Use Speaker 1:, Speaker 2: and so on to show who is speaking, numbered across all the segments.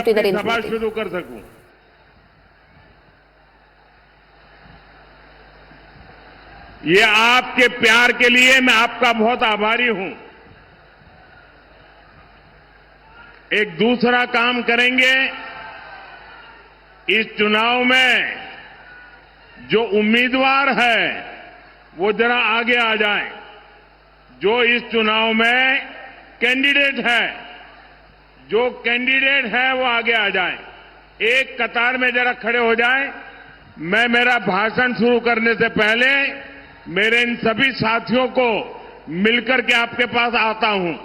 Speaker 1: सभा शुरू कर सकूं। ये आपके प्यार के लिए मैं आपका बहुत आभारी हूं। एक दूसरा काम करेंगे, इस चुनाव में जो उम्मीदवार है वो जरा आगे आ जाए। जो इस चुनाव में कैंडिडेट है, जो कैंडिडेट है वो आगे आ जाए, एक कतार में जरा खड़े हो जाए। मैं मेरा भाषण शुरू करने से पहले मेरे इन सभी साथियों को मिलकर के आपके पास आता हूं।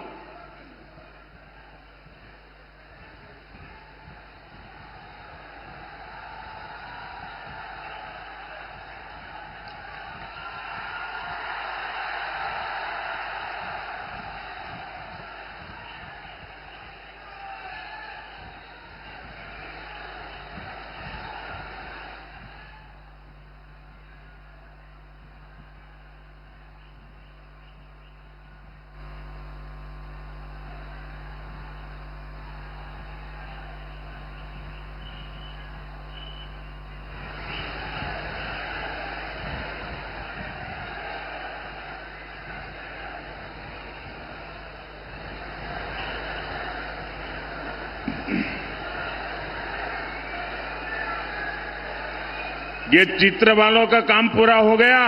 Speaker 1: ये चित्र वालों का काम पूरा हो गया,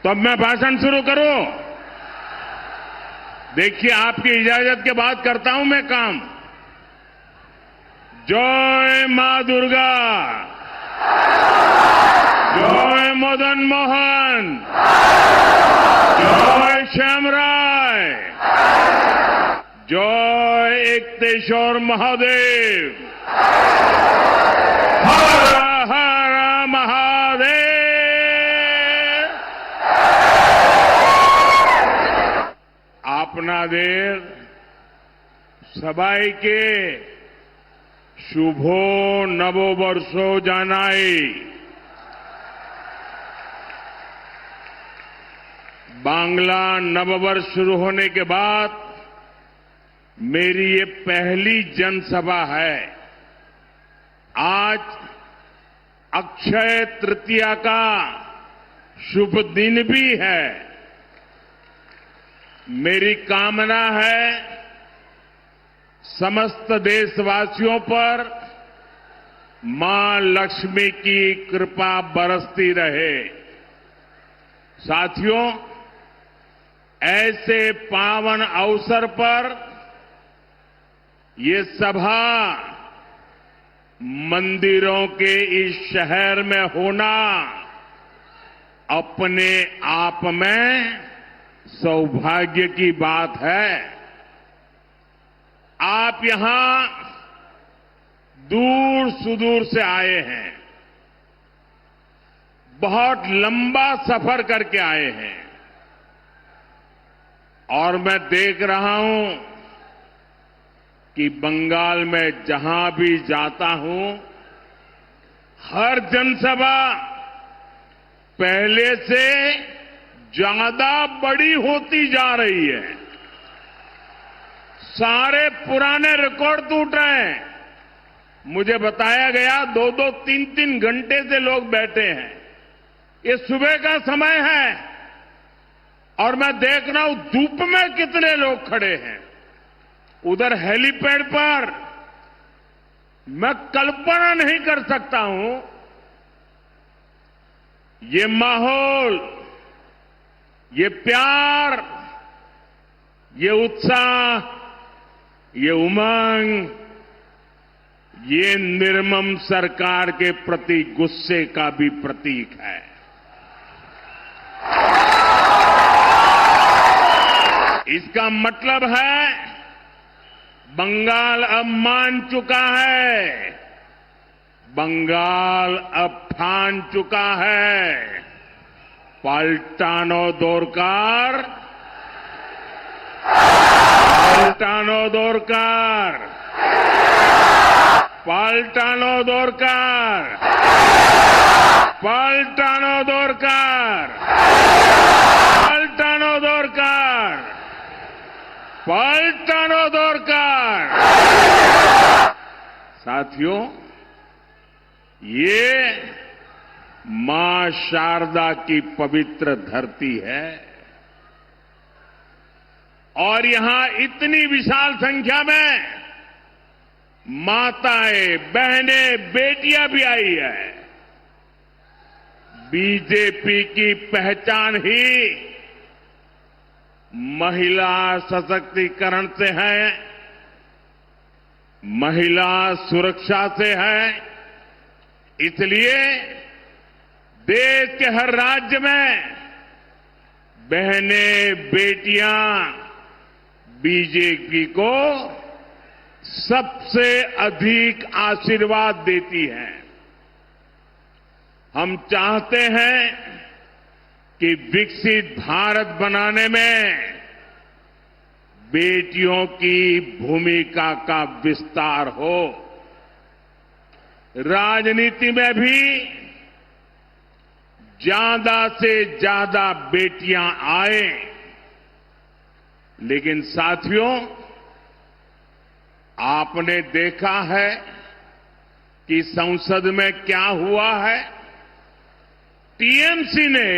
Speaker 1: तो अब मैं भाषण शुरू करूं। देखिए, आपकी इजाजत के बाद करता हूं मैं काम। जय मां दुर्गा, जय मदन मोहन, जय श्यामराय, जय एकतेश्वर महादेव, हर हर महादेव। आपनादेर सबाइके शुभो नववर्षो जानाई। बांग्ला नववर्ष शुरू होने के बाद मेरी ये पहली जनसभा है। आज अक्षय तृतीया का शुभ दिन भी है। मेरी कामना है समस्त देशवासियों पर मां लक्ष्मी की कृपा बरसती रहे। साथियों, ऐसे पावन अवसर पर ये सभा मंदिरों के इस शहर में होना अपने आप में सौभाग्य की बात है। आप यहां दूर सुदूर से आए हैं, बहुत लंबा सफर करके आए हैं, और मैं देख रहा हूं कि बंगाल में जहां भी जाता हूं, हर जनसभा पहले से ज्यादा बड़ी होती जा रही है। सारे पुराने रिकॉर्ड टूट रहे हैं। मुझे बताया गया 2-2, 3-3 घंटे से लोग बैठे हैं। ये सुबह का समय है और मैं देख रहा हूं धूप में कितने लोग खड़े हैं। उधर हेलीपैड पर मैं कल्पना नहीं कर सकता हूं ये माहौल, ये प्यार, ये उत्साह, ये उमंग, ये निर्मम सरकार के प्रति गुस्से का भी प्रतीक है। इसका मतलब है बंगाल अब मान चुका है, बंगाल अब ठान चुका है। पाल्टानो दोरकार, पाल्टानो दोरकार, पाल्टानो दोरकार, पाल्टानो दोरकार, पाल्टानो दोरकार, पाल्टानो दोरकार। साथियों, ये मां शारदा की पवित्र धरती है और यहां इतनी विशाल संख्या में माताएं, बहनें, बेटियां भी आई है। बीजेपी की पहचान ही महिला सशक्तिकरण से है, महिला सुरक्षा से है। इसलिए देश के हर राज्य में बहनें, बेटियां बीजेपी को सबसे अधिक आशीर्वाद देती हैं। हम चाहते हैं कि विकसित भारत बनाने में बेटियों की भूमिका का विस्तार हो। राजनीति में भी ज्यादा से ज्यादा बेटियां आए। लेकिन साथियों, आपने देखा है कि संसद में क्या हुआ है। टीएमसी ने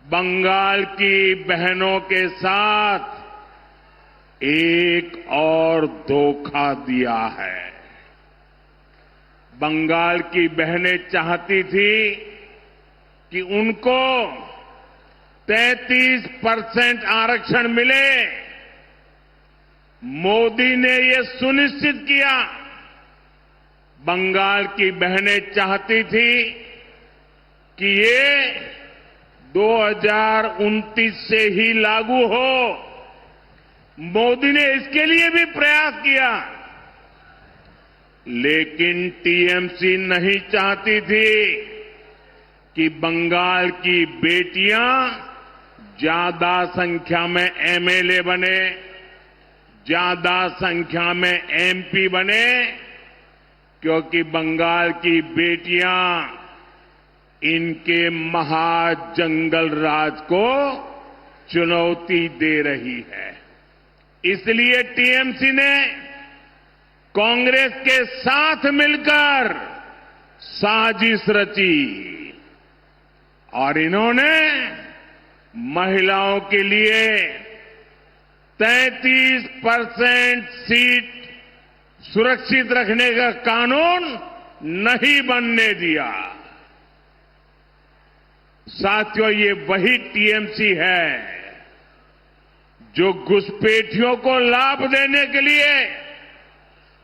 Speaker 1: बंगाल की बहनों के साथ एक और धोखा दिया है। बंगाल की बहनें चाहती थी कि उनको 33% आरक्षण मिले। मोदी ने ये सुनिश्चित किया। बंगाल की बहनें चाहती थी कि ये 2029 से ही लागू हो। मोदी ने इसके लिए भी प्रयास किया, लेकिन टीएमसी नहीं चाहती थी कि बंगाल की बेटियां ज्यादा संख्या में एमएलए बने, ज्यादा संख्या में एमपी बने, क्योंकि बंगाल की बेटियां इनके महाजंगल राज को चुनौती दे रही है। इसलिए टीएमसी ने कांग्रेस के साथ मिलकर साजिश रची और इन्होंने महिलाओं के लिए 33% सीट सुरक्षित रखने का कानून नहीं बनने दिया। साथियों, ये वही टीएमसी है जो घुसपैठियों को लाभ देने के लिए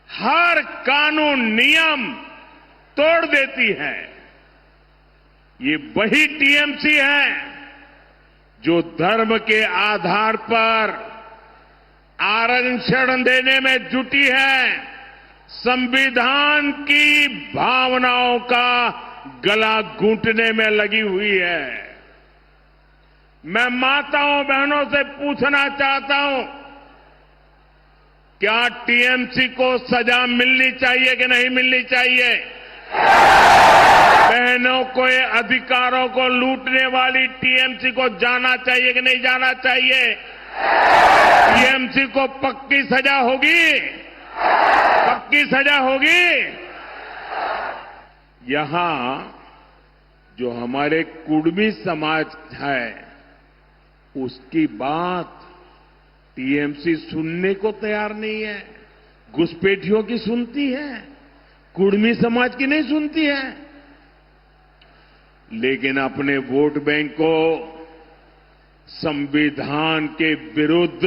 Speaker 1: हर कानून नियम तोड़ देती है। ये वही टीएमसी है जो धर्म के आधार पर आरक्षण देने में जुटी है, संविधान की भावनाओं का गला घूंटने में लगी हुई है। मैं माताओं बहनों से पूछना चाहता हूं, क्या टीएमसी को सजा मिलनी चाहिए कि नहीं मिलनी चाहिए? बहनों के अधिकारों को लूटने वाली टीएमसी को जाना चाहिए कि नहीं जाना चाहिए? टीएमसी को पक्की सजा होगी, पक्की सजा होगी। यहां जो हमारे कुर्मी समाज है, उसकी बात टीएमसी सुनने को तैयार नहीं है। घुसपैठियों की सुनती है, कुर्मी समाज की नहीं सुनती है। लेकिन अपने वोट बैंक को संविधान के विरुद्ध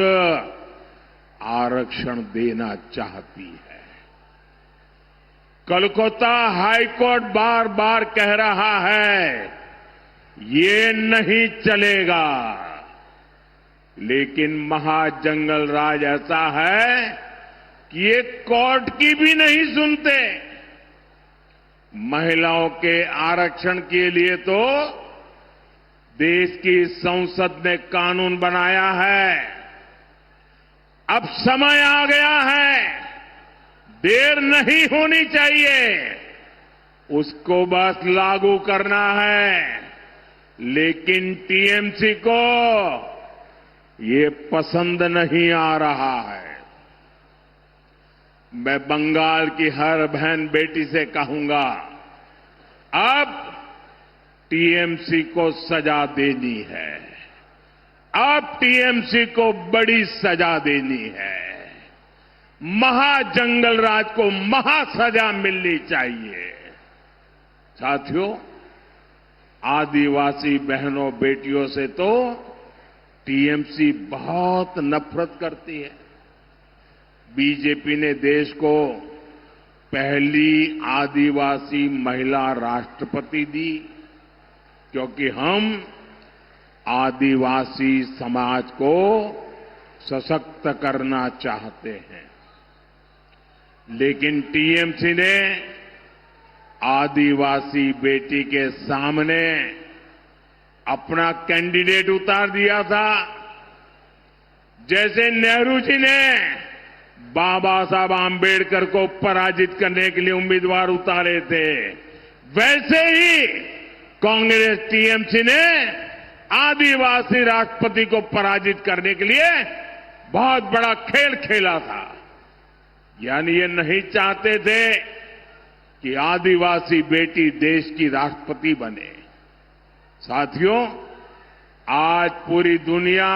Speaker 1: आरक्षण देना चाहती है। कोलकाता हाईकोर्ट बार बार कह रहा है ये नहीं चलेगा, लेकिन महाजंगल राज ऐसा है कि ये कोर्ट की भी नहीं सुनते। महिलाओं के आरक्षण के लिए तो देश की संसद ने कानून बनाया है। अब समय आ गया है, देर नहीं होनी चाहिए, उसको बस लागू करना है। लेकिन टीएमसी को ये पसंद नहीं आ रहा है। मैं बंगाल की हर बहन बेटी से कहूंगा, अब टीएमसी को सजा देनी है। अब टीएमसी को बड़ी सजा देनी है। महाजंगल राज को महासजा मिलनी चाहिए। साथियों, आदिवासी बहनों बेटियों से तो टीएमसी बहुत नफरत करती है। बीजेपी ने देश को पहली आदिवासी महिला राष्ट्रपति दी, क्योंकि हम आदिवासी समाज को सशक्त करना चाहते हैं। लेकिन टीएमसी ने आदिवासी बेटी के सामने अपना कैंडिडेट उतार दिया था। जैसे नेहरू जी ने बाबा साहब आम्बेडकर को पराजित करने के लिए उम्मीदवार उतारे थे, वैसे ही कांग्रेस टीएमसी ने आदिवासी राष्ट्रपति को पराजित करने के लिए बहुत बड़ा खेल खेला था। यानी ये नहीं चाहते थे कि आदिवासी बेटी देश की राष्ट्रपति बने। साथियों, आज पूरी दुनिया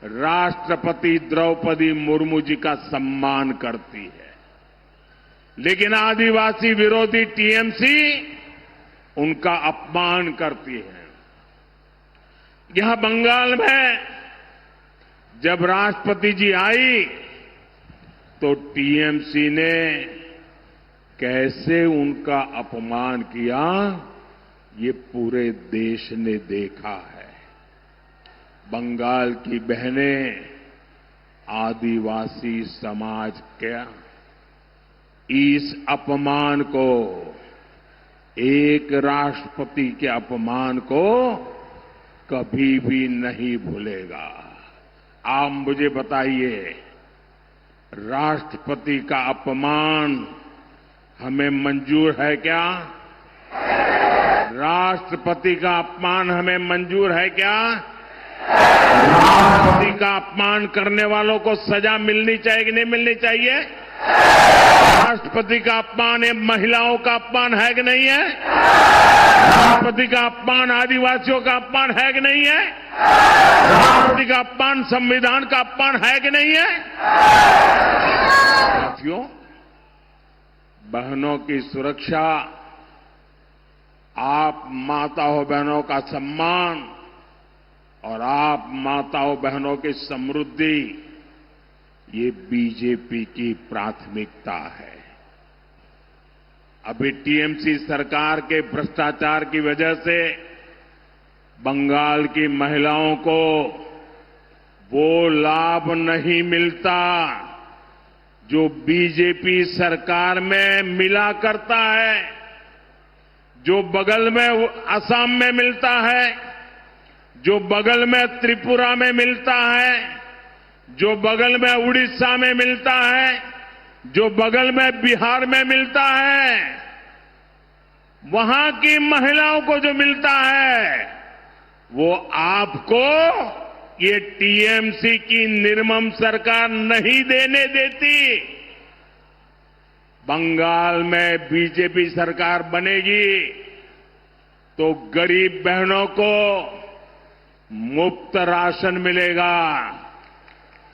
Speaker 1: राष्ट्रपति द्रौपदी मुर्मू जी का सम्मान करती है, लेकिन आदिवासी विरोधी टीएमसी उनका अपमान करती है। यहां बंगाल में जब राष्ट्रपति जी आई तो टीएमसी ने कैसे उनका अपमान किया, ये पूरे देश ने देखा है। बंगाल की बहनें आदिवासी समाज के इस अपमान को, एक राष्ट्रपति के अपमान को कभी भी नहीं भूलेगा। आप मुझे बताइए, राष्ट्रपति का अपमान हमें मंजूर है क्या? राष्ट्रपति का अपमान हमें मंजूर है क्या? राष्ट्रपति का अपमान करने वालों को सजा मिलनी चाहिए कि नहीं मिलनी चाहिए? राष्ट्रपति का अपमान ये महिलाओं का अपमान है कि नहीं है? राष्ट्रपति का अपमान आदिवासियों का अपमान है कि नहीं है? राष्ट्रपति का अपमान संविधान का अपमान है कि नहीं है? साथियों, बहनों की सुरक्षा, आप माताओं बहनों का सम्मान और आप माताओं बहनों की समृद्धि, ये बीजेपी की प्राथमिकता है। अभी टीएमसी सरकार के भ्रष्टाचार की वजह से बंगाल की महिलाओं को वो लाभ नहीं मिलता जो बीजेपी सरकार में मिला करता है, जो बगल में असम में मिलता है, जो बगल में त्रिपुरा में मिलता है, जो बगल में उड़ीसा में मिलता है, जो बगल में बिहार में मिलता है। वहां की महिलाओं को जो मिलता है वो आपको ये टीएमसी की निर्मम सरकार नहीं देने देती। बंगाल में बीजेपी सरकार बनेगी तो गरीब बहनों को मुफ्त राशन मिलेगा,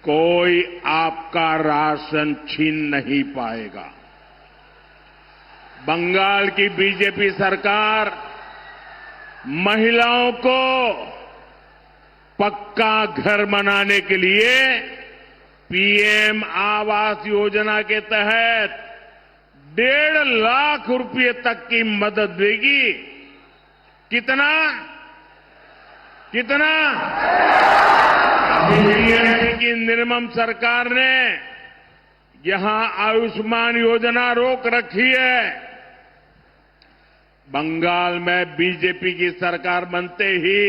Speaker 1: कोई आपका राशन छीन नहीं पाएगा। बंगाल की बीजेपी सरकार महिलाओं को पक्का घर बनाने के लिए पीएम आवास योजना के तहत 1.5 लाख रुपए तक की मदद देगी। कितना? टीएमसी की निर्मम सरकार ने यहां आयुष्मान योजना रोक रखी है। बंगाल में बीजेपी की सरकार बनते ही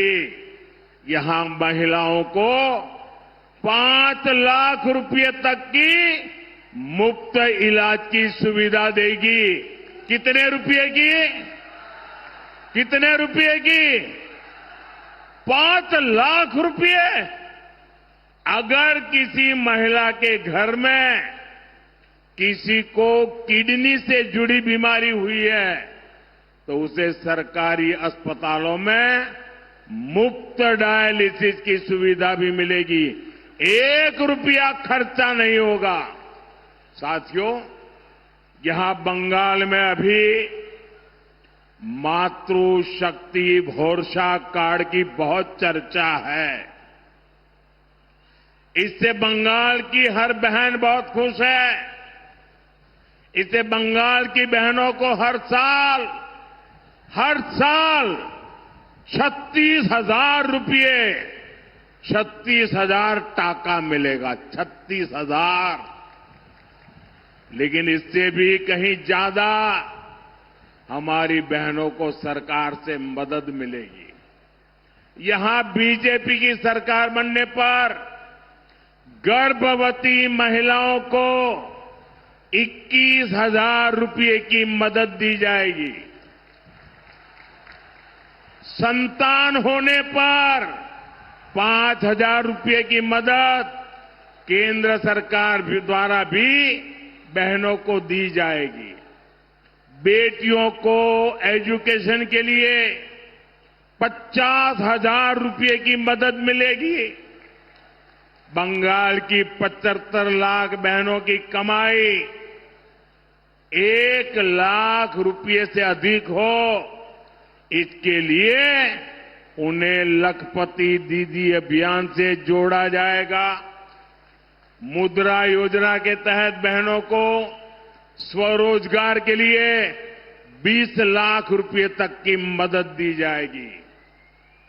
Speaker 1: यहां महिलाओं को 5 लाख रुपए तक की मुफ्त इलाज की सुविधा देगी। कितने रुपए की? 5 लाख रुपए। अगर किसी महिला के घर में किसी को किडनी से जुड़ी बीमारी हुई है तो उसे सरकारी अस्पतालों में मुफ्त डायलिसिस की सुविधा भी मिलेगी। 1 रुपया खर्चा नहीं होगा। साथियों, यहां बंगाल में अभी मातृशक्ति भरोसा कार्ड की बहुत चर्चा है। इससे बंगाल की हर बहन बहुत खुश है। इससे बंगाल की बहनों को हर साल 36,000 रुपये 36,000 टाका मिलेगा। 36,000। लेकिन इससे भी कहीं ज्यादा हमारी बहनों को सरकार से मदद मिलेगी। यहां बीजेपी की सरकार बनने पर गर्भवती महिलाओं को 21,000 रुपये की मदद दी जाएगी। संतान होने पर 5,000 रुपये की मदद केंद्र सरकार द्वारा भी बहनों को दी जाएगी। बेटियों को एजुकेशन के लिए 50,000 रुपये की मदद मिलेगी। बंगाल की 75 लाख बहनों की कमाई 1 लाख रुपये से अधिक हो, इसके लिए उन्हें लखपति दीदी अभियान से जोड़ा जाएगा। मुद्रा योजना के तहत बहनों को स्वरोजगार के लिए 20 लाख रुपये तक की मदद दी जाएगी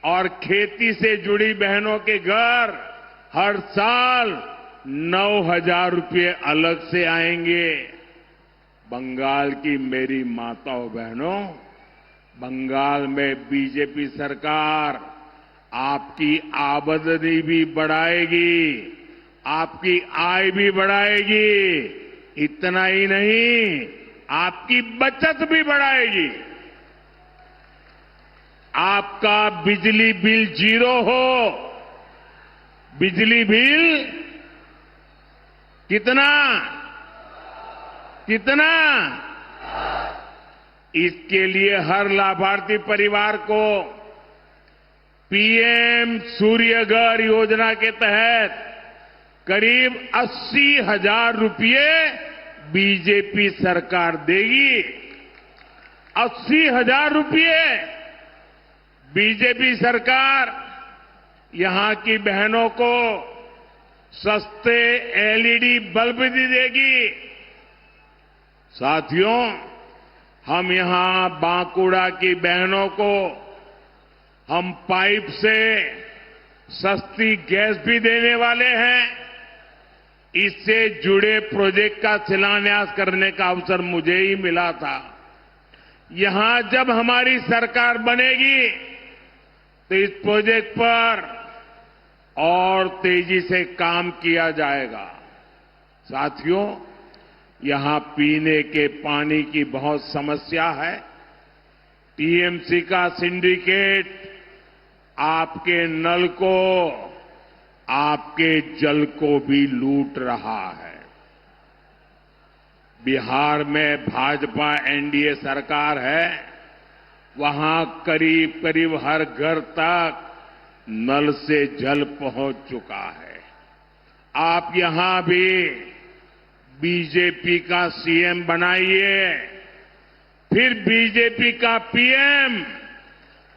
Speaker 1: और खेती से जुड़ी बहनों के घर हर साल 9,000 रुपये अलग से आएंगे। बंगाल की मेरी माताओं बहनों, बंगाल में बीजेपी सरकार आपकी आमदनी भी बढ़ाएगी, आपकी आय भी बढ़ाएगी। इतना ही नहीं, आपकी बचत भी बढ़ाएगी। आपका बिजली बिल 0 हो। बिजली बिल कितना? इसके लिए हर लाभार्थी परिवार को पीएम सूर्यघर योजना के तहत करीब 80,000 रुपये बीजेपी सरकार देगी। 80,000 रुपये बीजेपी सरकार यहां की बहनों को सस्ते एलईडी बल्ब भी देगी। साथियों, हम यहां बांकुड़ा की बहनों को हम पाइप से सस्ती गैस भी देने वाले हैं। इससे जुड़े प्रोजेक्ट का शिलान्यास करने का अवसर मुझे ही मिला था। यहां जब हमारी सरकार बनेगी तो इस प्रोजेक्ट पर और तेजी से काम किया जाएगा। साथियों, यहां पीने के पानी की बहुत समस्या है। टीएमसी का सिंडिकेट आपके नल को, आपके जल को भी लूट रहा है। बिहार में भाजपा एनडीए सरकार है, वहां करीब करीब हर घर तक नल से जल पहुंच चुका है। आप यहां भी बीजेपी का सीएम बनाइए, फिर बीजेपी का पीएम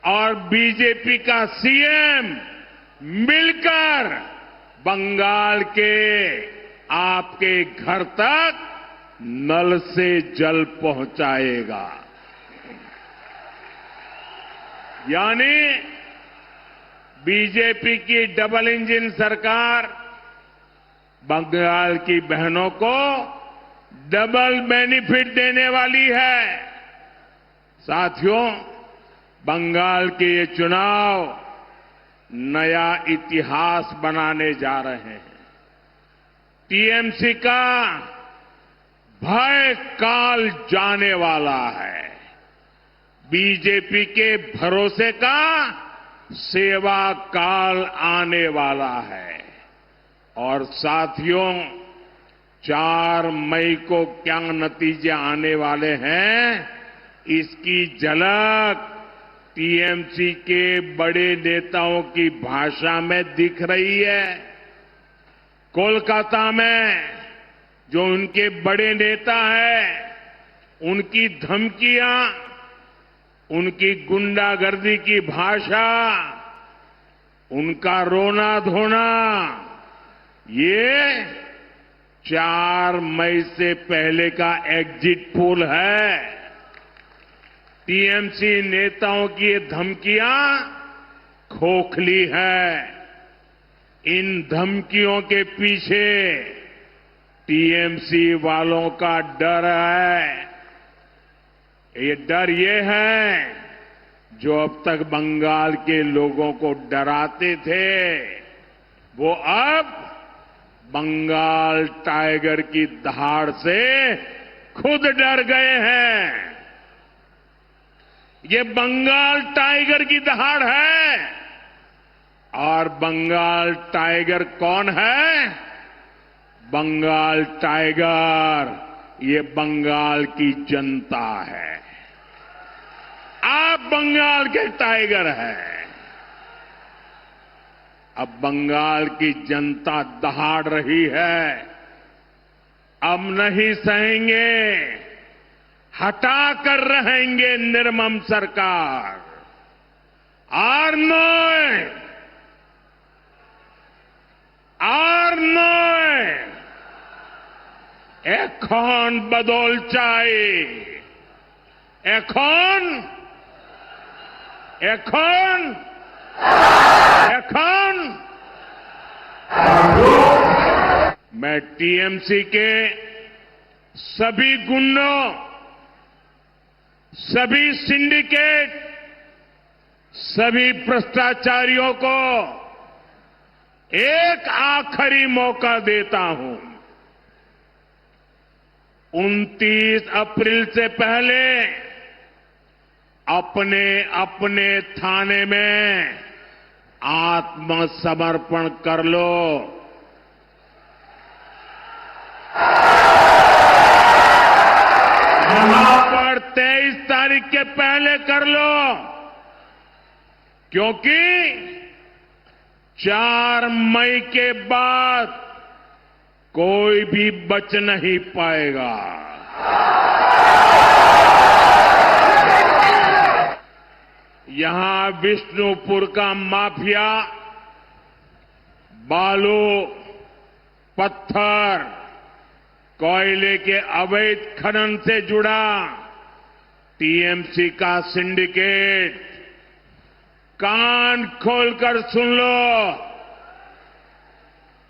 Speaker 1: और बीजेपी का सीएम मिलकर बंगाल के आपके घर तक नल से जल पहुंचाएगा। यानी बीजेपी की डबल इंजन सरकार बंगाल की बहनों को डबल बेनिफिट देने वाली है। साथियों, बंगाल के ये चुनाव नया इतिहास बनाने जा रहे हैं। टीएमसी का भय काल जाने वाला है। बीजेपी के भरोसे का सेवा काल आने वाला है। और साथियों, 4 मई को क्या नतीजे आने वाले हैं, इसकी झलक टीएमसी के बड़े नेताओं की भाषा में दिख रही है। कोलकाता में जो उनके बड़े नेता हैं, उनकी धमकियां, उनकी गुंडागर्दी की भाषा, उनका रोना धोना, ये 4 मई से पहले का एग्जिट पोल है। टीएमसी नेताओं की ये धमकियां खोखली है। इन धमकियों के पीछे टीएमसी वालों का डर है। ये डर ये है, जो अब तक बंगाल के लोगों को डराते थे, वो अब बंगाल टाइगर की दहाड़ से खुद डर गए हैं। ये बंगाल टाइगर की दहाड़ है, और बंगाल टाइगर कौन है? बंगाल टाइगर ये बंगाल की जनता है। आप बंगाल के टाइगर हैं। अब बंगाल की जनता दहाड़ रही है। अब नहीं सहेंगे, हटा कर रहेंगे निर्मम सरकार। আর নয়, এখন বদল চাই। এখন मैं टीएमसी के सभी गुंडों, सभी सिंडिकेट, सभी भ्रष्टाचारियों को एक आखिरी मौका देता हूं। 29 अप्रैल से पहले अपने अपने थाने में आत्मसमर्पण कर लो। यहां पर 23 तारीख के पहले कर लो, क्योंकि 4 मई के बाद कोई भी बच नहीं पाएगा। यहां विष्णुपुर का माफिया बालू, पत्थर, कोयले के अवैध खनन से जुड़ा टीएमसी का सिंडिकेट, कान खोलकर सुन लो,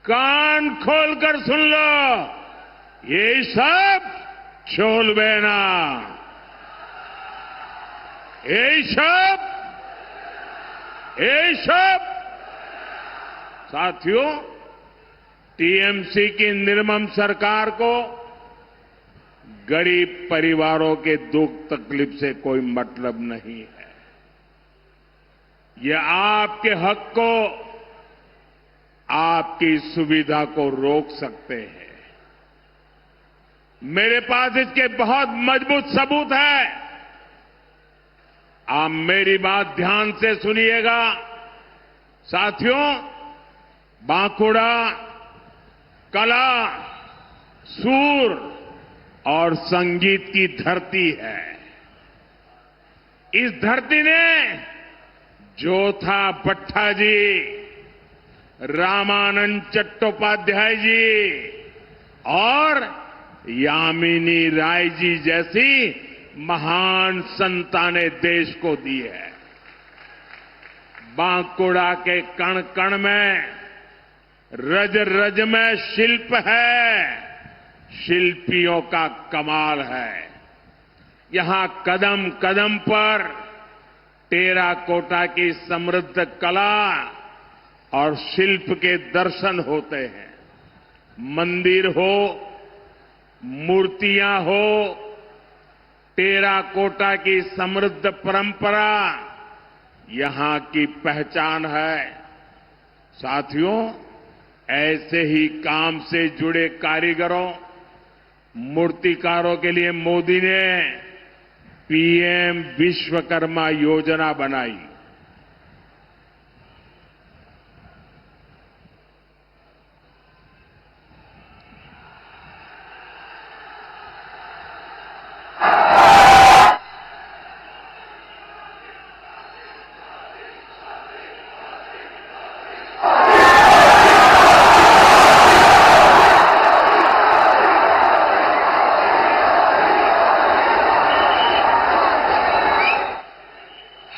Speaker 1: कान खोलकर सुन लो, ये सब छोड़बे ना। ये सब साथियों, टीएमसी की निर्मम सरकार को गरीब परिवारों के दुख तकलीफ से कोई मतलब नहीं है। ये आपके हक को, आपकी सुविधा को रोक सकते हैं। मेरे पास इसके बहुत मजबूत सबूत है। आप मेरी बात ध्यान से सुनिएगा। साथियों, बांकुड़ा कला, सूर और संगीत की धरती है। इस धरती ने जोथा भट्टा जी, रामानंद चट्टोपाध्याय जी और यामिनी राय जी जैसी महान संतानें देश को दी है। बांकुड़ा के कण कण में, रज रज में शिल्प है, शिल्पियों का कमाल है। यहां कदम कदम पर टेराकोटा की समृद्ध कला और शिल्प के दर्शन होते हैं। मंदिर हो, मूर्तियां हो, टेराकोटा की समृद्ध परंपरा यहां की पहचान है। साथियों, ऐसे ही काम से जुड़े कारीगरों, मूर्तिकारों के लिए मोदी ने पीएम विश्वकर्मा योजना बनाई।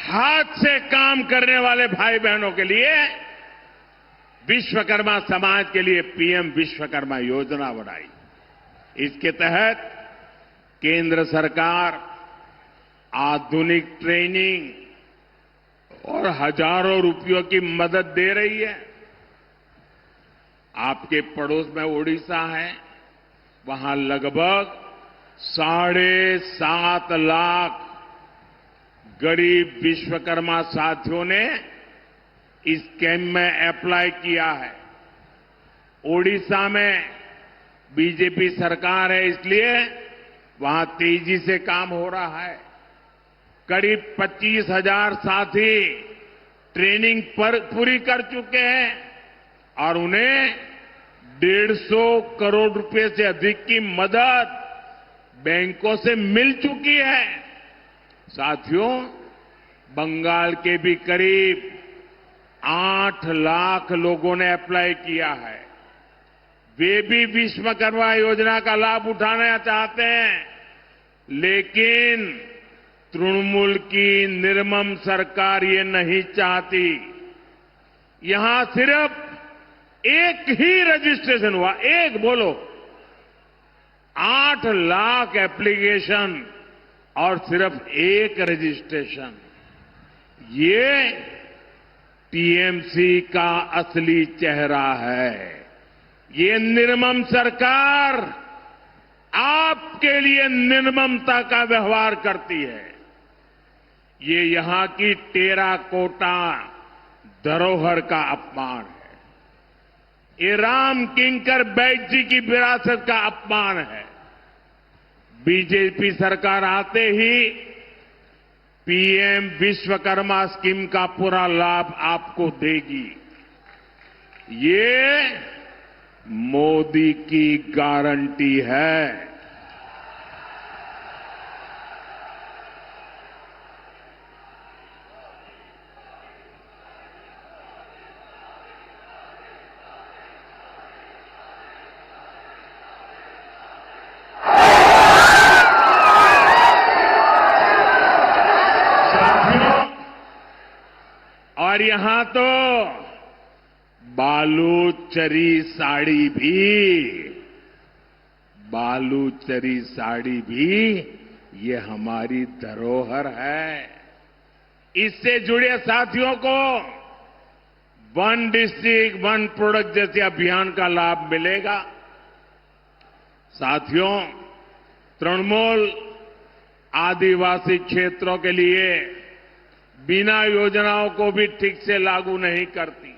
Speaker 1: हाथ से काम करने वाले भाई बहनों के लिए विश्वकर्मा समाज के लिए पीएम विश्वकर्मा योजना बनाई। इसके तहत केंद्र सरकार आधुनिक ट्रेनिंग और हजारों रुपयों की मदद दे रही है। आपके पड़ोस में ओडिशा है, वहां लगभग 7.5 लाख गरीब विश्वकर्मा साथियों ने इस कैंप में अप्लाई किया है। ओडिशा में बीजेपी सरकार है, इसलिए वहां तेजी से काम हो रहा है। करीब 25,000 साथी ट्रेनिंग पूरी कर चुके हैं और उन्हें 150 करोड़ रुपए से अधिक की मदद बैंकों से मिल चुकी है। साथियों, बंगाल के भी करीब 8 लाख लोगों ने अप्लाई किया है। वे भी विश्वकर्मा योजना का लाभ उठाना चाहते हैं, लेकिन तृणमूल की निर्मम सरकार ये नहीं चाहती। यहां सिर्फ एक ही रजिस्ट्रेशन हुआ, एक बोलो, 8 लाख एप्लीकेशन और सिर्फ एक रजिस्ट्रेशन। ये टीएमसी का असली चेहरा है। ये निर्मम सरकार आपके लिए निर्ममता का व्यवहार करती है। ये यहां की टेराकोटा धरोहर का अपमान है। ये राम किंकर बैठ जी की विरासत का अपमान है। बीजेपी सरकार आते ही पीएम विश्वकर्मा स्कीम का पूरा लाभ आपको देगी। ये मोदी की गारंटी है। और यहां तो बालूचरी साड़ी भी ये हमारी धरोहर है। इससे जुड़े साथियों को वन डिस्ट्रिक्ट वन प्रोडक्ट जैसे अभियान का लाभ मिलेगा। साथियों, तृणमूल आदिवासी क्षेत्रों के लिए बिना योजनाओं को भी ठीक से लागू नहीं करती।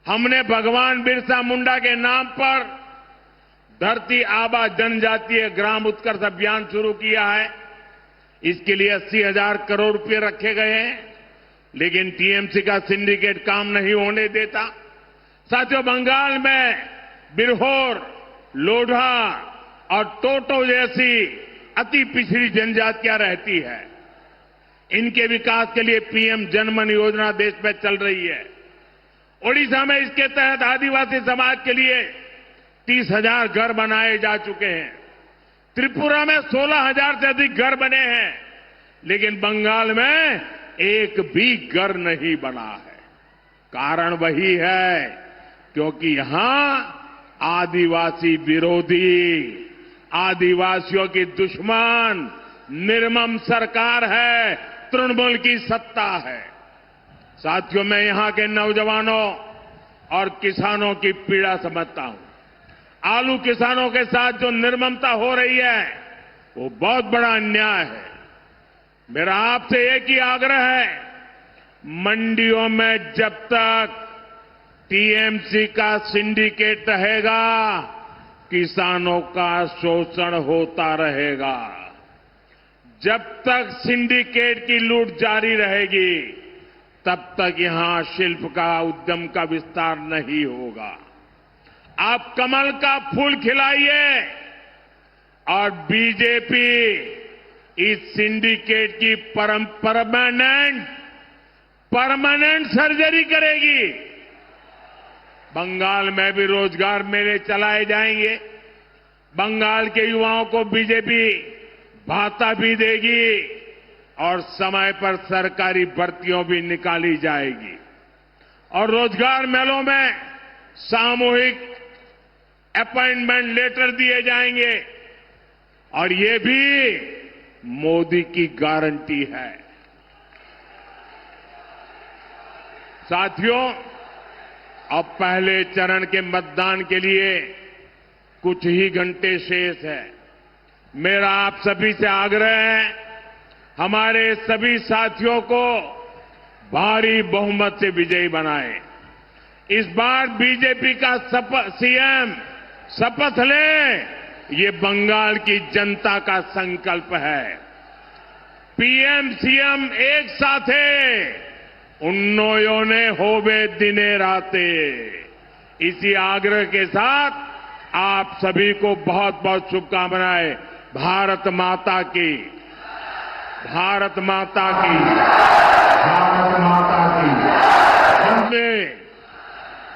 Speaker 1: हमने भगवान बिरसा मुंडा के नाम पर धरती आबा जनजातीय ग्राम उत्कर्ष अभियान शुरू किया है। इसके लिए 80,000 करोड़ रुपए रखे गए हैं, लेकिन टीएमसी का सिंडिकेट काम नहीं होने देता। साथियों, बंगाल में बिरहोर, लोढ़ा और टोटो जैसी अति पिछड़ी जनजातियां रहती है। इनके विकास के लिए पीएम जनमन योजना देश में चल रही है। ओडिशा में इसके तहत आदिवासी समाज के लिए 30,000 घर बनाए जा चुके हैं। त्रिपुरा में 16,000 से अधिक घर बने हैं, लेकिन बंगाल में एक भी घर नहीं बना है। कारण वही है क्योंकि यहां आदिवासी विरोधी, आदिवासियों की दुश्मन निर्मम सरकार है, तृणमूल की सत्ता है। साथियों, मैं यहां के नौजवानों और किसानों की पीड़ा समझता हूं। आलू किसानों के साथ जो निर्ममता हो रही है वो बहुत बड़ा अन्याय है। मेरा आपसे एक ही आग्रह है, मंडियों में जब तक टीएमसी का सिंडिकेट रहेगा, किसानों का शोषण होता रहेगा। जब तक सिंडिकेट की लूट जारी रहेगी, तब तक यहां शिल्प का, उद्यम का विस्तार नहीं होगा। आप कमल का फूल खिलाइए और बीजेपी इस सिंडिकेट की परमानेंट सर्जरी करेगी। बंगाल में भी रोजगार मेले चलाए जाएंगे। बंगाल के युवाओं को बीजेपी भाता भी देगी और समय पर सरकारी भर्तियों भी निकाली जाएगी। और रोजगार मेलों में सामूहिक अपॉइंटमेंट लेटर दिए जाएंगे और ये भी मोदी की गारंटी है। साथियों, अब पहले चरण के मतदान के लिए कुछ ही घंटे शेष है। मेरा आप सभी से आग्रह है, हमारे सभी साथियों को भारी बहुमत से विजयी बनाएं। इस बार बीजेपी का सीएम शपथ ले, ये बंगाल की जनता का संकल्प है। पीएम सीएम एक साथे उन्नोयोने होवे दिने राते। इसी आग्रह के साथ आप सभी को बहुत बहुत शुभकामनाएं। भारत माता की, भारत माता की, भारत माता की। वंदे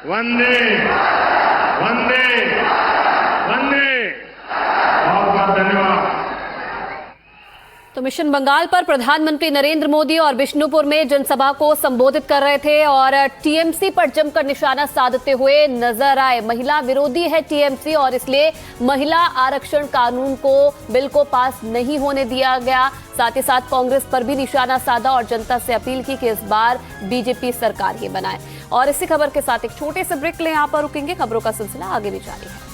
Speaker 1: वंदे वंदे वंदे। बहुत बहुत धन्यवाद।
Speaker 2: तो मिशन बंगाल पर प्रधानमंत्री नरेंद्र मोदी और बिष्णुपुर में जनसभा को संबोधित कर रहे थे और टीएमसी पर जमकर निशाना साधते हुए नजर आए। महिला विरोधी है टीएमसी और इसलिए महिला आरक्षण कानून को, बिल को पास नहीं होने दिया गया। साथ ही साथ कांग्रेस पर भी निशाना साधा और जनता से अपील की कि इस बार बीजेपी सरकार ही बनाए। और इसी खबर के साथ एक छोटे से ब्रेक ले, यहां पर रुकेंगे। खबरों का सिलसिला आगे भी जारी है।